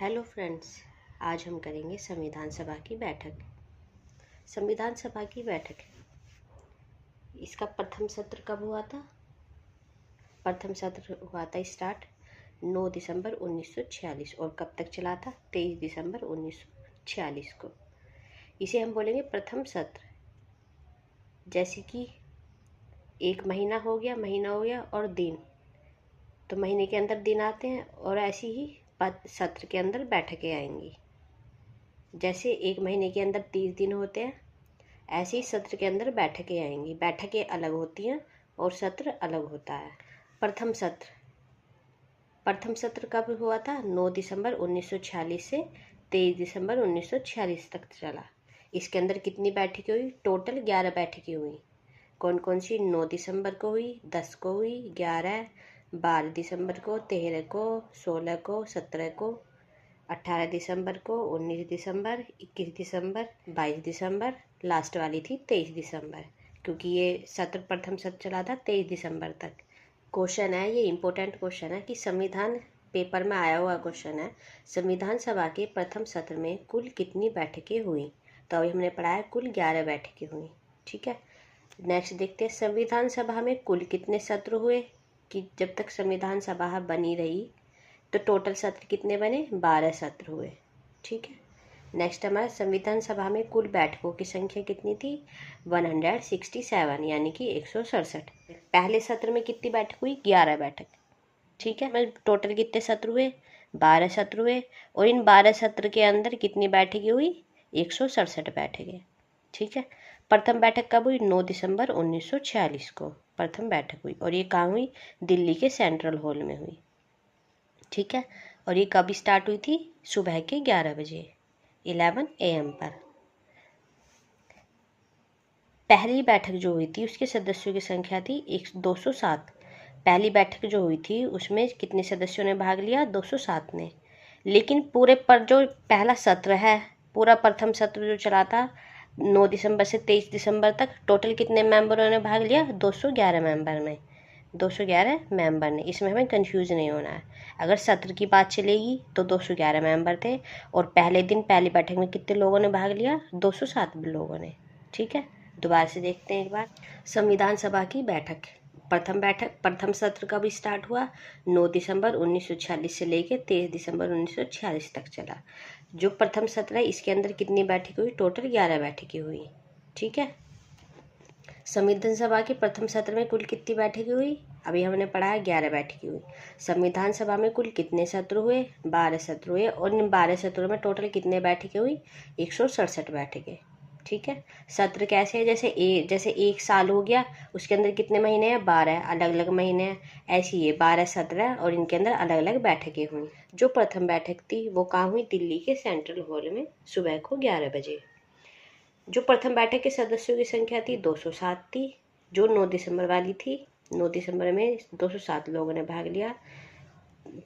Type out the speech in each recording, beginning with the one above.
Hello friends, आज हम करेंगे संविधान सभा की बैठक। संविधान सभा की बैठक, इसका प्रथम सत्र कब हुआ था? प्रथम सत्र हुआ था स्टार्ट 9 दिसंबर 1946 और कब तक चला था? 23 दिसंबर 1946 को। इसे हम बोलेंगे प्रथम सत्र। जैसे कि एक महीना हो गया और दिन, तो महीने के अंदर दिन आते हैं और ऐसे ही सत्र के अंदर बैठकें आएंगी। जैसे एक महीने के अंदर 30 दिन होते हैं, ऐसे ही सत्र के अंदर बैठकें आएंगी। बैठकें अलग होती हैं और सत्र अलग होता है। प्रथम सत्र कब हुआ था? 9 दिसंबर 1946 से 23 दिसंबर 1946 तक चला। इसके अंदर कितनी बैठकें हुई? टोटल 11 बैठकें हुई। कौन कौन सी? 9 दिसंबर को हुई, 10 को हुई, 11, 12 दिसंबर को, 13 को, 16 को, 17 को, 18 दिसंबर को, 19 दिसंबर, 21 दिसंबर, 22 दिसंबर, लास्ट वाली थी 23 दिसंबर, क्योंकि ये प्रथम सत्र चला था 23 दिसंबर तक। क्वेश्चन है, ये इम्पोर्टेंट क्वेश्चन है कि संविधान पेपर में आया हुआ क्वेश्चन है, संविधान सभा के प्रथम सत्र में कुल कितनी बैठकें हुई? तो अभी हमने पढ़ा है कुल 11 बैठकें हुई। ठीक है, नेक्स्ट देखते हैं संविधान सभा में कुल कितने सत्र हुए, कि जब तक संविधान सभा बनी रही तो टोटल सत्र कितने बने? 12 सत्र हुए। ठीक है, नेक्स्ट हमारा संविधान सभा में कुल बैठकों की संख्या कितनी थी? 167, यानी कि 167। पहले सत्र में कितनी बैठक हुई? 11 बैठक। ठीक है, मतलब टोटल कितने सत्र हुए? 12 सत्र हुए। और इन 12 सत्र के अंदर कितनी बैठकें हुई? 167 बैठकें। ठीक है, प्रथम बैठक कब हुई? 9 दिसंबर 1946 को प्रथम बैठक हुई, और ये कहाँ हुई? दिल्ली के सेंट्रल हॉल में हुई। ठीक है, और ये कब स्टार्ट हुई थी? सुबह के 11 बजे, 11 AM पर। पहली बैठक जो हुई थी उसके सदस्यों की संख्या थी 207। पहली बैठक जो हुई थी उसमें कितने सदस्यों ने भाग लिया? 207 ने। लेकिन पूरे पर जो पहला सत्र है, पूरा प्रथम सत्र जो चला था 9 दिसंबर से 23 दिसंबर तक, टोटल कितने मेंबरों ने भाग लिया? 211 मेंबर में, 211 मेंबर ने। इसमें हमें कंफ्यूज नहीं होना है। अगर सत्र की बात चलेगी तो 211 मेंबर थे, और पहले दिन पहली बैठक में कितने लोगों ने भाग लिया? 207 लोगों ने। ठीक है, दोबारा से देखते हैं एक बार। संविधान सभा की बैठक, प्रथम सत्र कब स्टार्ट हुआ? 9 दिसंबर 1946 से लेकर 23 दिसंबर 1946 तक चला। जो प्रथम सत्र है इसके अंदर कितनी बैठक हुई? टोटल 11 बैठकें हुई। ठीक है, संविधान सभा के प्रथम सत्र में कुल कितनी बैठकें हुई? अभी हमने पढ़ा है 11 बैठकें हुई। संविधान सभा में कुल कितने सत्र हुए? 12 सत्र हुए, और इन 12 सत्रों में टोटल कितने बैठकें हुई? 167 बैठकें। ठीक है, सत्र कैसे है? जैसे एक साल हो गया, उसके अंदर कितने महीने हैं? 12, अलग अलग महीने हैं। ऐसे ही 12 सत्र है और इनके अंदर अलग अलग बैठकें हुई। जो प्रथम बैठक थी वो कहाँ हुई? दिल्ली के सेंट्रल हॉल में, सुबह को 11 बजे। जो प्रथम बैठक के सदस्यों की संख्या थी 207 थी, जो 9 दिसंबर वाली थी। 9 दिसंबर में 207 लोगों ने भाग लिया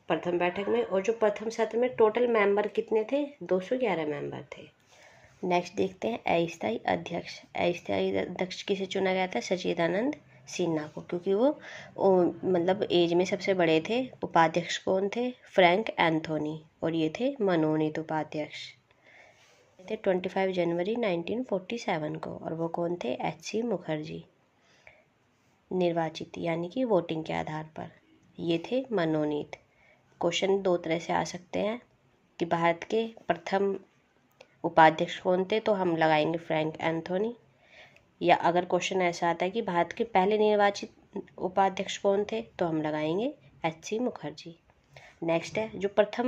प्रथम बैठक में, और जो प्रथम सत्र में टोटल मेंबर कितने थे? 211 मेंबर थे। नेक्स्ट देखते हैं अस्थायी अध्यक्ष। अस्थायी अध्यक्ष किसे चुना गया था? सच्चिदानंद सिन्हा को, क्योंकि वो मतलब एज में सबसे बड़े थे। उपाध्यक्ष कौन थे? फ्रैंक एंथोनी, और ये थे मनोनीत उपाध्यक्ष। थे 25 जनवरी 1947 को, और वो कौन थे? HC मुखर्जी, निर्वाचित यानी कि वोटिंग के आधार पर। ये थे मनोनीत। क्वेश्चन दो तरह से आ सकते हैं कि भारत के प्रथम उपाध्यक्ष कौन थे, तो हम लगाएंगे फ्रैंक एंथोनी। या अगर क्वेश्चन ऐसा आता है कि भारत के पहले निर्वाचित उपाध्यक्ष कौन थे, तो हम लगाएंगे HC मुखर्जी। नेक्स्ट है, जो प्रथम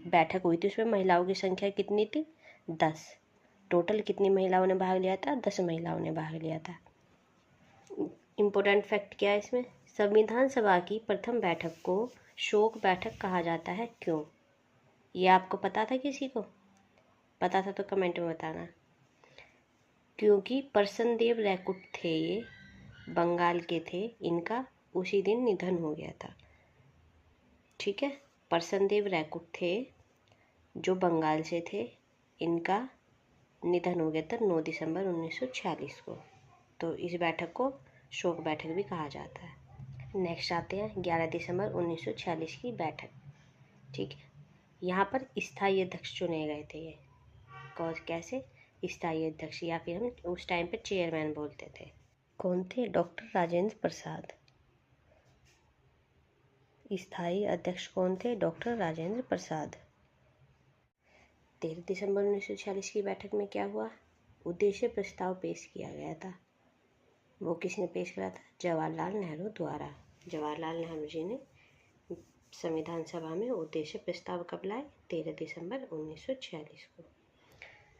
बैठक हुई थी उसमें महिलाओं की संख्या कितनी थी? 10। टोटल कितनी महिलाओं ने भाग लिया था? 10 महिलाओं ने भाग लिया था। इम्पोर्टेंट फैक्ट क्या है इसमें? संविधान सभा की प्रथम बैठक को शोक बैठक कहा जाता है। क्यों? ये आपको पता था? किसी को पता था तो कमेंट में बताना। क्योंकि परसनदेव रैकुट थे, ये बंगाल के थे, इनका उसी दिन निधन हो गया था। ठीक है, परसनदेव रैकुट थे जो बंगाल से थे, इनका निधन हो गया था 9 दिसंबर 1946 को। तो इस बैठक को शोक बैठक भी कहा जाता है। नेक्स्ट आते हैं 11 दिसंबर 1946 की बैठक। ठीक है, यहाँ पर स्थायी अध्यक्ष चुने गए थे ये। कैसे? स्थायी अध्यक्ष, या फिर हम उस टाइम पे चेयरमैन बोलते थे। कौन थे? डॉक्टर राजेंद्र प्रसाद। स्थायी अध्यक्ष कौन थे? डॉक्टर राजेंद्र प्रसाद। 13 दिसंबर 1946 की बैठक में क्या हुआ? उद्देश्य प्रस्ताव पेश किया गया था। वो किसने पेश करा था? जवाहरलाल नेहरू द्वारा। जवाहरलाल नेहरू जी ने संविधान सभा में उद्देश्य प्रस्ताव कब लाए? 13 दिसंबर 1946 को।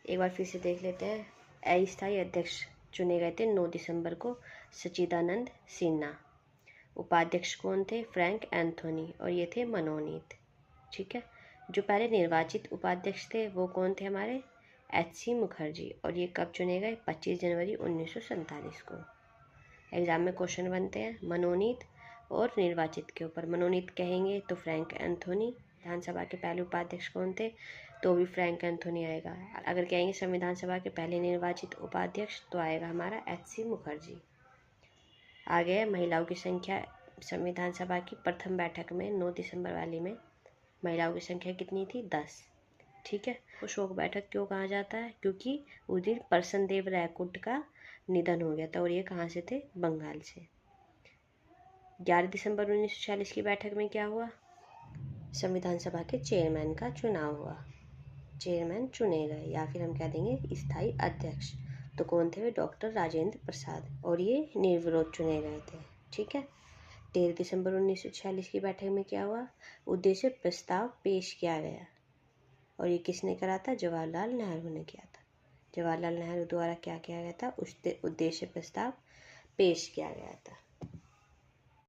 एक बार फिर से देख लेते हैं। अस्थायी अध्यक्ष चुने गए थे 9 दिसंबर को, सच्चिदानंद सिन्हा। उपाध्यक्ष कौन थे? फ्रैंक एंथोनी, और ये थे मनोनीत। ठीक है। जो पहले निर्वाचित उपाध्यक्ष थे वो कौन थे? हमारे HC मुखर्जी, और ये कब चुने गए? 25 जनवरी 1947 को। एग्जाम में क्वेश्चन बनते हैं मनोनीत और निर्वाचित के ऊपर। मनोनीत कहेंगे तो फ्रैंक एंथोनी। विधानसभा के पहले उपाध्यक्ष कौन थे? तो भी फ्रैंक एंथोनी आएगा। अगर कहेंगे संविधान सभा के पहले निर्वाचित उपाध्यक्ष तो आएगा हमारा HC मुखर्जी। आगे महिलाओं की संख्या। संविधान सभा की प्रथम बैठक में 9 दिसंबर वाली में महिलाओं की संख्या कितनी थी? 10। ठीक है। वो शोक बैठक क्यों कहा जाता है? क्योंकि उस दिन परसनदेव रायकुट का निधन हो गया था, और ये कहाँ से थे? बंगाल से। 11 दिसंबर 1946 की बैठक में क्या हुआ? संविधान सभा के चेयरमैन का चुनाव हुआ। चेयरमैन चुने गए, या फिर हम कह देंगे स्थायी अध्यक्ष। तो कौन थे वे? डॉक्टर राजेंद्र प्रसाद, और ये निर्विरोध चुने गए थे। ठीक है। 13 दिसंबर 1946 की बैठक में क्या हुआ? उद्देश्य प्रस्ताव पेश किया गया, और ये किसने करा था? जवाहरलाल नेहरू ने किया था। जवाहरलाल नेहरू द्वारा क्या किया गया था? उद्देश्य प्रस्ताव पेश किया गया था।